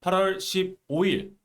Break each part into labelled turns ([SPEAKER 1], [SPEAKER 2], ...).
[SPEAKER 1] 8월 15일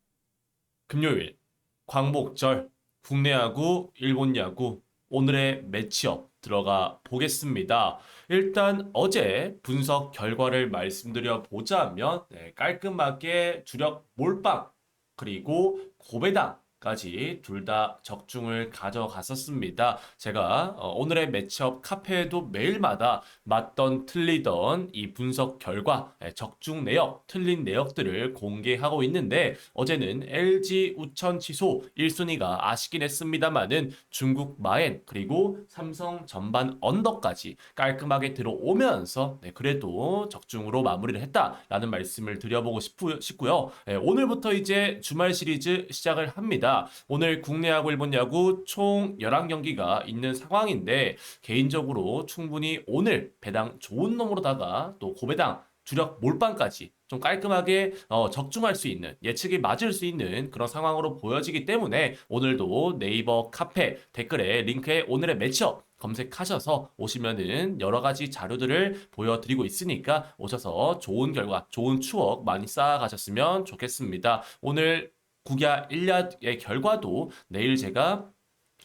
[SPEAKER 1] 금요일 광복절 국내 야구, 일본 야구 오늘의 매치업 들어가 보겠습니다. 일단 어제 분석 결과를 말씀드려 보자면 깔끔하게 주력 몰빵 그리고 고배당까지 둘 다 적중을 가져갔었습니다. 제가 오늘의 매치업 카페에도 매일마다 맞던 틀리던 이 분석 결과 적중 내역, 틀린 내역들을 공개하고 있는데 어제는 LG 우천 취소 1순위가 아쉽긴 했습니다만은 중국 마엔 그리고 삼성 전반 언더까지 깔끔하게 들어오면서 그래도 적중으로 마무리를 했다라는 말씀을 드려보고 싶고요. 오늘부터 이제 주말 시리즈 시작을 합니다. 오늘 국내 야구, 일본 야구 총 11경기가 있는 상황인데 개인적으로 충분히 오늘 배당 좋은 놈으로다가 또 고배당 주력 몰빵까지 좀 깔끔하게 적중할 수 있는 예측이 맞을 수 있는 그런 상황으로 보여지기 때문에 오늘도 네이버 카페 댓글에 링크에 오늘의 매치업 검색하셔서 오시면은 여러 가지 자료들을 보여드리고 있으니까 오셔서 좋은 결과, 좋은 추억 많이 쌓아가셨으면 좋겠습니다. 오늘 국야 1야의 결과도 내일 제가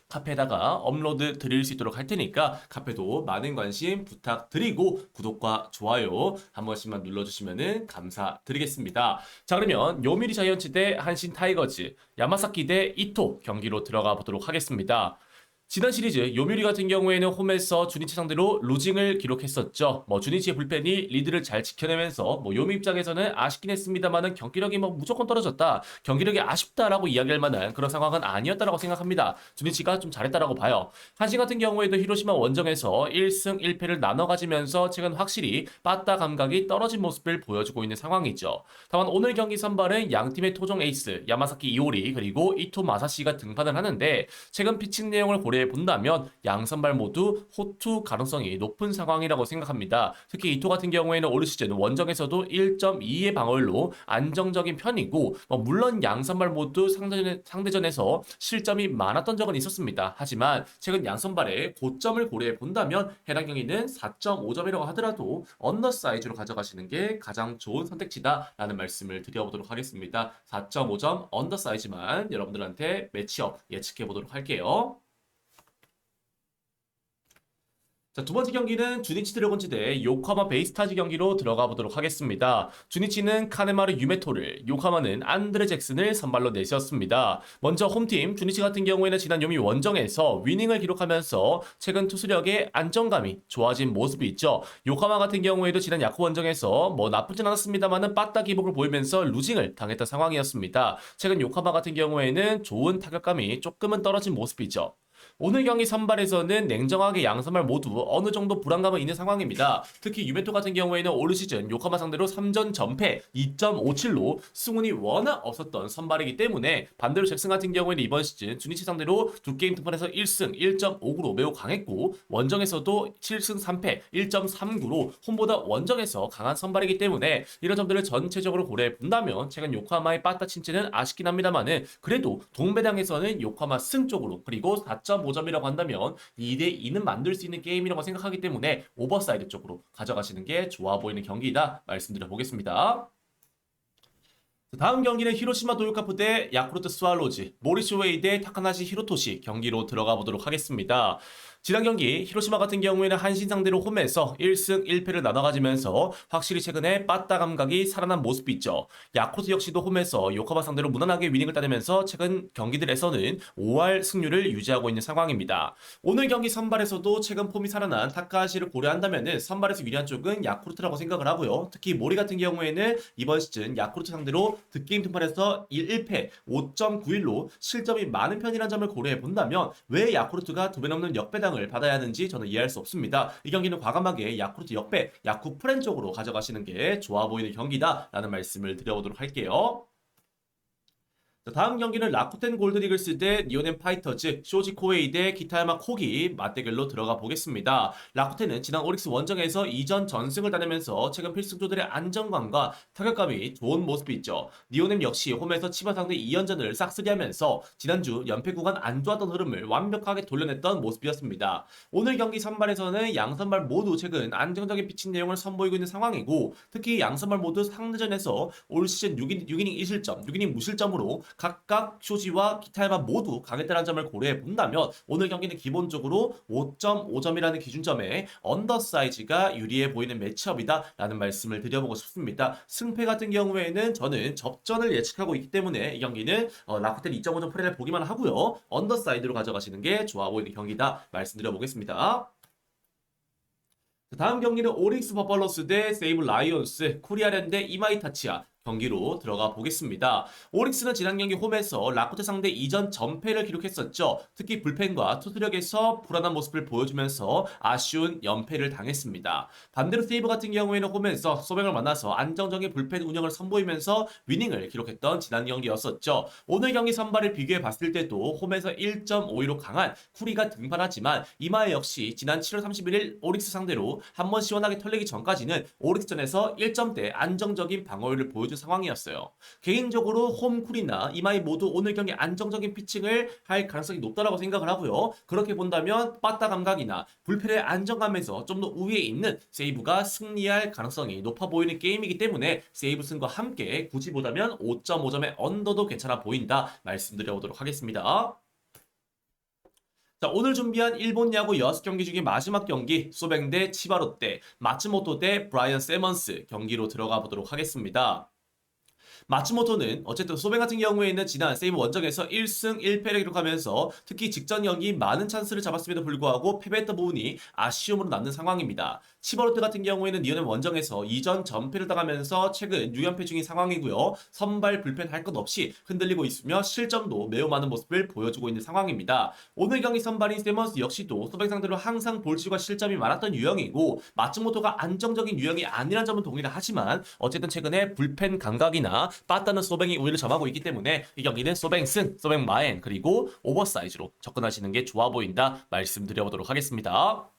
[SPEAKER 1] 카페에다가 업로드 드릴 수 있도록 할 테니까 카페도 많은 관심 부탁드리고 구독과 좋아요 한 번씩만 눌러주시면 감사드리겠습니다. 자, 그러면 요미리 자이언츠 대 한신 타이거즈, 야마사키 대 이토 경기로 들어가 보도록 하겠습니다. 지난 시리즈 요미우리 같은 경우에는 홈에서 주니치 상대로 루징을 기록했었죠. 주니치의 불펜이 리드를 잘 지켜내면서 요미 입장에서는 아쉽긴 했습니다만은 경기력이 무조건 떨어졌다. 경기력이 아쉽다라고 이야기할 만한 그런 상황은 아니었다라고 생각합니다. 주니치가 좀 잘했다라고 봐요. 한신 같은 경우에도 히로시마 원정에서 1승 1패를 나눠 가지면서 최근 확실히 빠따 감각이 떨어진 모습을 보여주고 있는 상황이죠. 다만 오늘 경기 선발은 양팀의 토종 에이스 야마사키 이오리 그리고 이토 마사시가 등판을 하는데 최근 피칭 내용을 고려해 본다면 양 선발 모두 호투 가능성이 높은 상황이라고 생각합니다. 특히 이토 같은 경우에는 올 시즌 원정에서도 1.2의 방어율로 안정적인 편이고 물론 양 선발 모두 상대전에서 실점이 많았던 적은 있었습니다. 하지만 최근 양 선발의 고점을 고려해 본다면 해당 경기는 4.5점이라고 하더라도 언더 사이즈로 가져가시는 게 가장 좋은 선택지다라는 말씀을 드려보도록 하겠습니다. 4.5점 언더 사이즈만 여러분들한테 매치업 예측해 보도록 할게요. 자, 두 번째 경기는 주니치 드래곤즈 대 요코하마 베이스타즈 경기로 들어가 보도록 하겠습니다. 주니치는 카네마르 유메토를, 요코하마는 안드레 잭슨을 선발로 내세웠습니다. 먼저 홈팀 주니치 같은 경우에는 지난 요미 원정에서 위닝을 기록하면서 최근 투수력의 안정감이 좋아진 모습이 있죠. 요코하마 같은 경우에도 지난 야쿠 원정에서 나쁘진 않았습니다만은 빠따 기복을 보이면서 루징을 당했던 상황이었습니다. 최근 요코하마 같은 경우에는 좋은 타격감이 조금은 떨어진 모습이죠. 오늘 경기 선발에서는 냉정하게 양 선발 모두 어느 정도 불안감은 있는 상황입니다. 특히 유메토 같은 경우에는 올 시즌 요코하마 상대로 3전 전패 2.57로 승운이 워낙 없었던 선발이기 때문에 반대로 잭슨 같은 경우에는 이번 시즌 주니치 상대로 두 게임 등판에서 1승 1.59로 매우 강했고 원정에서도 7승 3패 1.39로 홈보다 원정에서 강한 선발이기 때문에 이런 점들을 전체적으로 고려해 본다면 최근 요코하마의 빠따 침체는 아쉽긴 합니다만은 그래도 동배당에서는 요코하마 승 쪽으로 그리고 4.5점이라고 한다면 2대2는 만들 수 있는 게임이라고 생각하기 때문에 오버사이드 쪽으로 가져가시는 게 좋아 보이는 경기이다 말씀드려 보겠습니다. 다음 경기는 히로시마 도요카프 대 야쿠르트 스와로즈, 모리스 웨이 대 타카나시 히로토시 경기로 들어가 보도록 하겠습니다. 지난 경기 히로시마 같은 경우에는 한신 상대로 홈에서 1승 1패를 나눠 가지면서 확실히 최근에 빠따 감각이 살아난 모습이 있죠. 야쿠르트 역시도 홈에서 요코하마 상대로 무난하게 위닝을 따내면서 최근 경기들에서는 5할 승률을 유지하고 있는 상황입니다. 오늘 경기 선발에서도 최근 폼이 살아난 타카하시를 고려한다면 선발에서 유리한 쪽은 야쿠르트라고 생각을 하고요. 특히 모리 같은 경우에는 이번 시즌 야쿠르트 상대로 득게임 등판에서 1패 5.91로 실점이 많은 편이라는 점을 고려해 본다면 왜 야쿠르트가 2배 넘는 역배당을 받아야 하는지 저는 이해할 수 없습니다. 이 경기는 과감하게 야쿠르트 역배, 야쿠 프렌 쪽으로 가져가시는 게 좋아 보이는 경기다라는 말씀을 드려보도록 할게요. 자, 다음 경기는 라쿠텐 골드이글스 대 니오넨 파이터즈, 쇼지 코웨이 대 기타야마 코기 맞대결로 들어가 보겠습니다. 라쿠텐은 지난 오릭스 원정에서 이전 전승을 따내면서 최근 필승조들의 안정감과 타격감이 좋은 모습이 있죠. 니오넨 역시 홈에서 치바 상대 2연전을 싹쓸이하면서 지난주 연패 구간 안 좋았던 흐름을 완벽하게 돌려냈던 모습이었습니다. 오늘 경기 선발에서는 양 선발 모두 최근 안정적인 피칭 내용을 선보이고 있는 상황이고, 특히 양 선발 모두 상대전에서 올 시즌 6이닝 1실점, 6이닝 무실점으로 각각 쇼지와 키타야마 모두 강했다는 점을 고려해 본다면 오늘 경기는 기본적으로 5.5점이라는 기준점에 언더 사이즈가 유리해 보이는 매치업이다라는 말씀을 드려보고 싶습니다. 승패 같은 경우에는 저는 접전을 예측하고 있기 때문에 이 경기는 라쿠텐 2.5점 프레를 보기만 하고요. 언더 사이드로 가져가시는 게 좋아 보이는 경기다 말씀드려보겠습니다. 다음 경기는 오릭스 버팔로스 대 세이브 라이온스, 코리아랜 대 이마이타치야 경기로 들어가 보겠습니다. 오릭스는 지난 경기 홈에서 라쿠테 상대 이전 전패를 기록했었죠. 특히 불펜과 투수력에서 불안한 모습을 보여주면서 아쉬운 연패를 당했습니다. 반대로 세이브 같은 경우에는 홈에서 소뱅을 만나서 안정적인 불펜 운영을 선보이면서 위닝을 기록했던 지난 경기였었죠. 오늘 경기 선발을 비교해 봤을 때도 홈에서 1.52로 강한 쿠리가 등판하지만 이마에 역시 지난 7월 31일 오릭스 상대로 한번 시원하게 털리기 전까지는 오릭스전에서 1점대 안정적인 방어율을 보여준 상황이었어요. 개인적으로 홈쿨이나 이마이 모두 오늘 경기 안정적인 피칭을 할 가능성이 높다라고 생각을 하고요. 그렇게 본다면 빠따 감각이나 불펜의 안정감에서 좀 더 우위에 있는 세이브가 승리할 가능성이 높아 보이는 게임이기 때문에 세이브 승과 함께 굳이 보다면 5.5점의 언더도 괜찮아 보인다 말씀드려보도록 하겠습니다. 자, 오늘 준비한 일본 야구 6경기 중에 마지막 경기 소뱅 대 치바롯데, 마츠모토 대 브라이언 세먼스 경기로 들어가 보도록 하겠습니다. 마츠모토는 어쨌든 소뱅 같은 경우에는 지난 세이브 원정에서 1승 1패를 기록하면서 특히 직전 경기 많은 찬스를 잡았음에도 불구하고 패배했던 부분이 아쉬움으로 남는 상황입니다. 치버로트 같은 경우에는 니온의 원정에서 이전 전패를 당하면서 최근 6연패 중인 상황이고요. 선발 불펜 할 것 없이 흔들리고 있으며 실점도 매우 많은 모습을 보여주고 있는 상황입니다. 오늘 경기 선발인 세먼스 역시도 소뱅 상대로 항상 볼실과 실점이 많았던 유형이고, 마츠모토가 안정적인 유형이 아니란 점은 동일하 하지만 어쨌든 최근에 불펜 감각이나 빠따는 소뱅이 우위를 점하고 있기 때문에 이 경기는 소뱅 승, 소뱅 마엔, 그리고 오버사이즈로 접근하시는 게 좋아 보인다 말씀드려보도록 하겠습니다.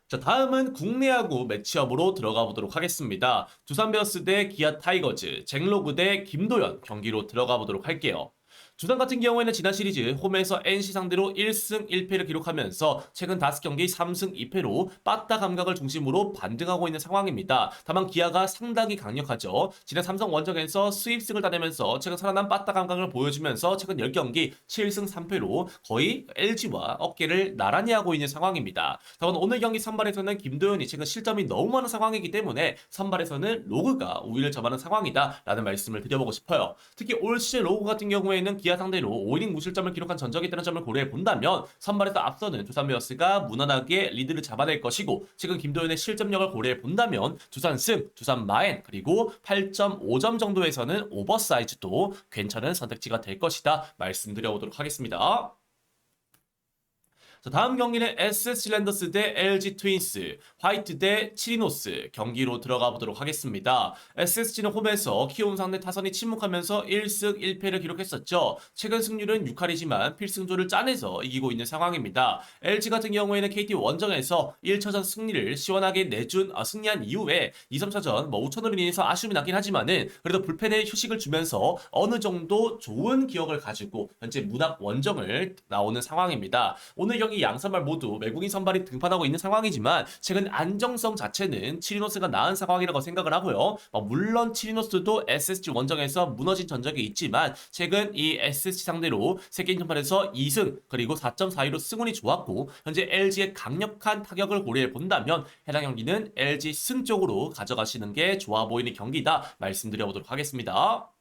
[SPEAKER 1] 자, 다음은 국내 야구 매치업으로 들어가 보도록 하겠습니다. 두산 베어스 대 기아 타이거즈, 잭로그 대 김도현 경기로 들어가 보도록 할게요. 두산 같은 경우에는 지난 시리즈 홈에서 NC 상대로 1승 1패를 기록하면서 최근 5경기 3승 2패로 빠따 감각을 중심으로 반등하고 있는 상황입니다. 다만 기아가 상당히 강력하죠. 지난 삼성 원정에서 수입승을 따내면서 최근 살아난 빠따 감각을 보여주면서 최근 10경기 7승 3패로 거의 LG와 어깨를 나란히 하고 있는 상황입니다. 다만 오늘 경기 선발에서는 김도현이 최근 실점이 너무 많은 상황이기 때문에 선발에서는 로그가 우위를 점하는 상황이다 라는 말씀을 드려보고 싶어요. 특히 올 시즌 로그 같은 경우에는 기아 상대로 5이닝 무실점을 기록한 전적이 있다는 점을 고려해 본다면 선발에서 앞서는 두산 베어스가 무난하게 리드를 잡아낼 것이고, 지금 김도현의 실점력을 고려해 본다면 두산 승, 두산 마엔, 그리고 8.5점 정도에서는 오버사이즈도 괜찮은 선택지가 될 것이다 말씀드려보도록 하겠습니다. 자, 다음 경기는 SS 랜더스 대 LG 트윈스, 화이트 대 치리노스 경기로 들어가 보도록 하겠습니다. SSG는 홈에서 키움 상대 타선이 침묵하면서 1승 1패를 기록했었죠. 최근 승률은 6할이지만 필승조를 짜내서 이기고 있는 상황입니다. LG 같은 경우에는 KT 원정에서 1차전 승리를 시원하게 승리한 이후에 2, 3차전 우천으로 인해서 아쉬움이 남긴 하지만은 그래도 불펜에 휴식을 주면서 어느 정도 좋은 기억을 가지고 현재 문학 원정을 나오는 상황입니다. 오늘 경기 양 선발 모두 외국인 선발이 등판하고 있는 상황이지만 최근 안정성 자체는 치리노스가 나은 상황이라고 생각을 하고요. 물론 치리노스도 SSG 원정에서 무너진 전적이 있지만 최근 이 SSG 상대로 3게임 전판에서 2승 그리고 4.42로 승운이 좋았고, 현재 LG의 강력한 타격을 고려해 본다면 해당 경기는 LG 승 쪽으로 가져가시는 게 좋아 보이는 경기다 말씀드려보도록 하겠습니다.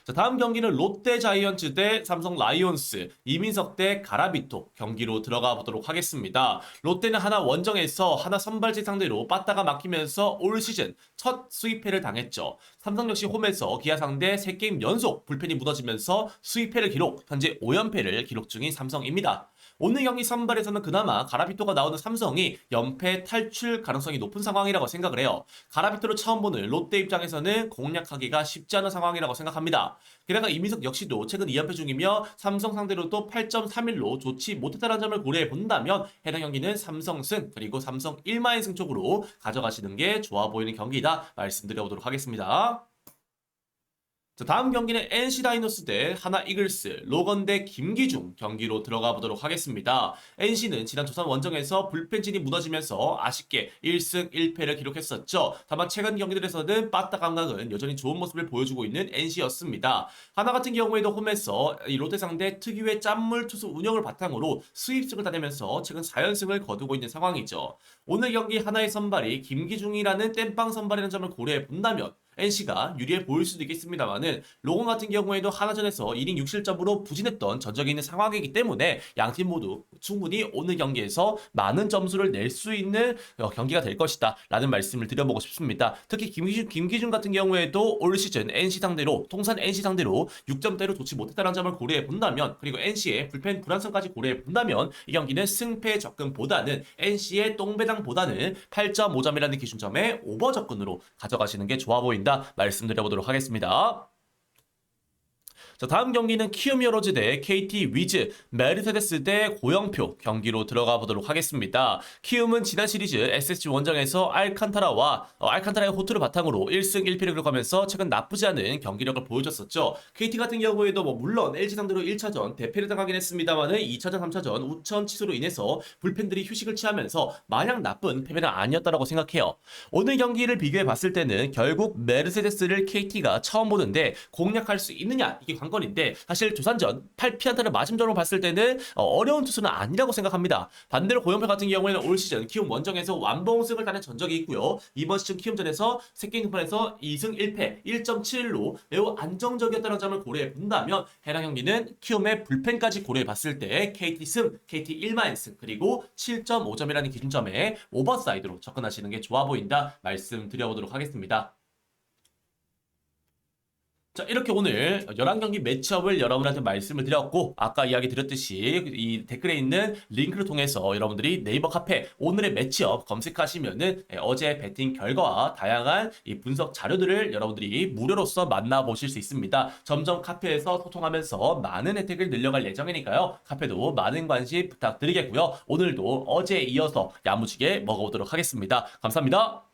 [SPEAKER 1] 자, 다음 경기는 롯데 자이언츠 대 삼성 라이온스, 이민석 대 가라비토 경기로 들어가 보도록 하겠습니다. 롯데는 하나 원정에서 하나 선발진 상대로 빠따가 막히면서 올 시즌 첫 수입패를 당했죠. 삼성 역시 홈에서 기아 상대 3게임 연속 불펜이 무너지면서 수입패를 기록, 현재 5연패를 기록 중인 삼성입니다. 오늘 경기 선발에서는 그나마 가라비토가 나오는 삼성이 연패 탈출 가능성이 높은 상황이라고 생각을 해요. 가라비토를 처음 보는 롯데 입장에서는 공략하기가 쉽지 않은 상황이라고 생각합니다. 게다가 이민석 역시도 최근 2연패 중이며 삼성 상대로도 8.31로 좋지 못했다는 점을 고려해 본다면 해당 경기는 삼성 승 그리고 삼성 1마인승 쪽으로 가져가시는 게 좋아 보이는 경기다 말씀드려보도록 하겠습니다. 자, 다음 경기는 NC 다이노스 대 하나 이글스, 로건 대 김기중 경기로 들어가 보도록 하겠습니다. NC는 지난 두산 원정에서 불펜진이 무너지면서 아쉽게 1승 1패를 기록했었죠. 다만 최근 경기들에서는 빠따 감각은 여전히 좋은 모습을 보여주고 있는 NC였습니다. 하나 같은 경우에도 홈에서 이 롯데 상대 특유의 짠물 투수 운영을 바탕으로 수입승을 따내면서 최근 4연승을 거두고 있는 상황이죠. 오늘 경기 하나의 선발이 김기중이라는 땜빵 선발이라는 점을 고려해 본다면 NC가 유리해 보일 수도 있겠습니다만은 로건 같은 경우에도 하나전에서 1인 6실점으로 부진했던 전적이 있는 상황이기 때문에 양팀 모두 충분히 오늘 경기에서 많은 점수를 낼 수 있는 경기가 될 것이다 라는 말씀을 드려보고 싶습니다. 특히 김기준 같은 경우에도 올 시즌 NC 상대로 통산 NC 상대로 6점대로 좋지 못했다는 점을 고려해 본다면 그리고 NC의 불펜 불안성까지 고려해 본다면 이 경기는 승패 접근보다는 NC의 똥배당보다는 8.5점이라는 기준점에 오버 접근으로 가져가시는 게 좋아 보인다 말씀드려보도록 하겠습니다. 자, 다음 경기는 키움 히어로즈 대 KT 위즈, 메르세데스 대 고영표 경기로 들어가 보도록 하겠습니다. 키움은 지난 시리즈 SSG 원정에서 알칸타라의 호투를 바탕으로 1승 1패를 기록하면서 최근 나쁘지 않은 경기력을 보여줬었죠. KT 같은 경우에도 물론 LG 상대로 1차전 대패를 당하긴 했습니다만은 2차전, 3차전 우천 취소로 인해서 불펜들이 휴식을 취하면서 마냥 나쁜 패배는 아니었다고 생각해요. 오늘 경기를 비교해 봤을 때는 결국 메르세데스를 KT가 처음 보는데 공략할 수 있느냐 이게 관건인데 사실 두산전 8피안타를 맞음점으로 봤을 때는 어려운 투수는 아니라고 생각합니다. 반대로 고영표 같은 경우에는 올 시즌 키움 원정에서 완봉승을 따낸 전적이 있고요. 이번 시즌 키움전에서 새끼 등판에서 2승 1패 1.7로 매우 안정적이었다는 점을 고려해 본다면 해당 경기는 키움의 불펜까지 고려해 봤을 때 KT 승, KT 1마인승 그리고 7.5점이라는 기준점에 오버사이드로 접근하시는 게 좋아 보인다 말씀드려보도록 하겠습니다. 자, 이렇게 오늘 11경기 매치업을 여러분한테 말씀을 드렸고 아까 이야기 드렸듯이 이 댓글에 있는 링크를 통해서 여러분들이 네이버 카페 오늘의 매치업 검색하시면은 어제 배팅 결과와 다양한 이 분석 자료들을 여러분들이 무료로서 만나보실 수 있습니다. 점점 카페에서 소통하면서 많은 혜택을 늘려갈 예정이니까요. 카페도 많은 관심 부탁드리겠고요. 오늘도 어제에 이어서 야무지게 먹어보도록 하겠습니다. 감사합니다.